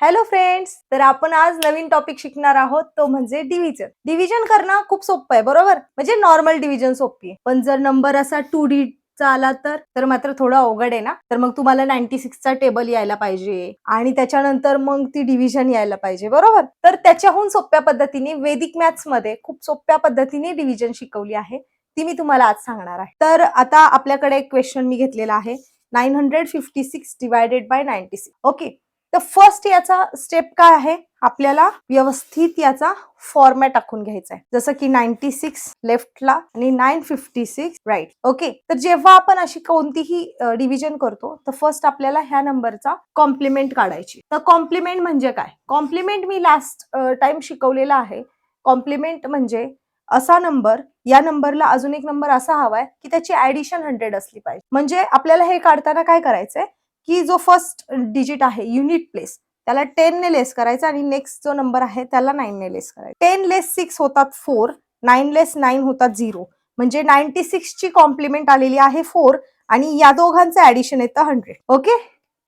Hello friends, तर आपण आज नवीन टॉपिक शिकणार आहोत तो म्हणजे डिव्हिजन. डिव्हिजन करणं खूप सोपं आहे, बरोबर? म्हणजे नॉर्मल डिव्हिजन सोपी आहे. पण जर नंबर असा 2 चा आला तर मात्र थोडं अवघड आहे ना. तर मग तुम्हाला 96 चा टेबल यायला पाहिजे आणि त्याच्यानंतर मग ती डिव्हिजन यायला पाहिजे, बरोबर? तर त्याच्याहून सोप्या पद्धतीने वैदिक मॅथ्स मध्ये खूप सोप्या पद्धतीने डिव्हिजन शिकवली आहे. ती मी तुम्हाला आज सांगणार आहे. तर आता आपल्याकडे एक क्वेश्चन मी घेतलेला आहे. 956 डिवायडेड बाय 96. ओके. तर फर्स्ट याचा स्टेप काय आहे, आपल्याला व्यवस्थित याचा फॉर्मॅट आखून घ्यायचा आहे. जसं की 96 लेफ्टला आणि 956 राईट. ओके. तर जेव्हा आपण अशी कोणतीही डिव्हिजन करतो तर फर्स्ट आपल्याला ह्या नंबरचा कॉम्प्लिमेंट काढायची. तर कॉम्प्लिमेंट म्हणजे काय? कॉम्प्लिमेंट मी लास्ट टाइम शिकवलेला आहे. कॉम्प्लिमेंट म्हणजे असा नंबर, या नंबरला अजून एक नंबर असा हवाय की त्याची ऍडिशन 100 असली पाहिजे. म्हणजे आपल्याला हे काढताना काय करायचंय की जो फर्स्ट डिजिट आहे युनिट प्लेस त्याला 10 ने लेस करायचा आणि नेक्स्ट जो नंबर आहे त्याला 9 ने लेस करायचा. 10 लेस 6 होतात 4, 9 लेस 9 होतात 0. म्हणजे 96 ची कॉम्प्लिमेंट आलेली आहे 4 आणि या दोघांचं ऍडिशन येतं 100. ओके.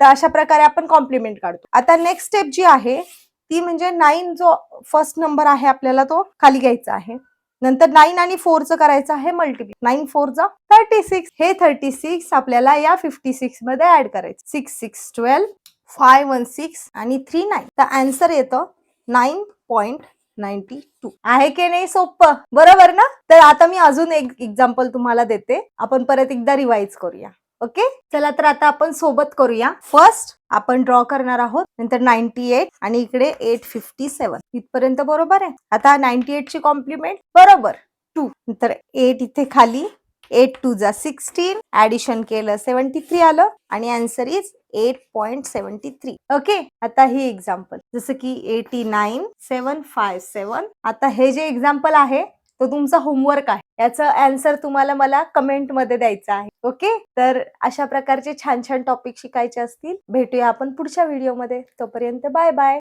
तर अशा प्रकारे आपण कॉम्प्लिमेंट काढतो. आता नेक्स्ट स्टेप जी आहे ती म्हणजे 9 जो फर्स्ट नंबर आहे आपल्याला तो खाली घ्यायचा आहे. नंतर 9 आणि 4 चं करायचं आहे मल्टिप्लाय. 9 4 जा 36. हे 36 आपल्याला या 56 मध्ये ऍड करायचं. 6 6 12, 5 1 6 आणि 3 9. तर आन्सर येतं 9.92. आहे की नाही सोपं, बरोबर ना? तर आता मी अजून एक एक्झाम्पल तुम्हाला देते. आपण परत एकदा रिवाइज करूया. ओके. चला तर आता आपण सोबत करूया. फर्स्ट आपण ड्रॉ करणार आहोत, नंतर 98 आणि इकडे 857. इथपर्यंत बरोबर आहे. आता 98 ची कॉम्प्लिमेंट बरोबर 2, नंतर 8 इथे खाली, 8 2 जा 16, ऍडिशन केलं 73 आलं आणि आन्सर इज 8.73. ओके. आता ही एक्झाम्पल जसं की 89 757. आता हे जे एक्झाम्पल आहे तो तुमचा होमवर्क आहे. याचं आन्सर तुम्हाला मला कमेंट मध्ये द्यायचं आहे. ओके. तर अशा प्रकारचे छान छान टॉपिक शिकायचे असतील भेटूया आपण पुढच्या व्हिडिओमध्ये. तोपर्यंत बाय बाय.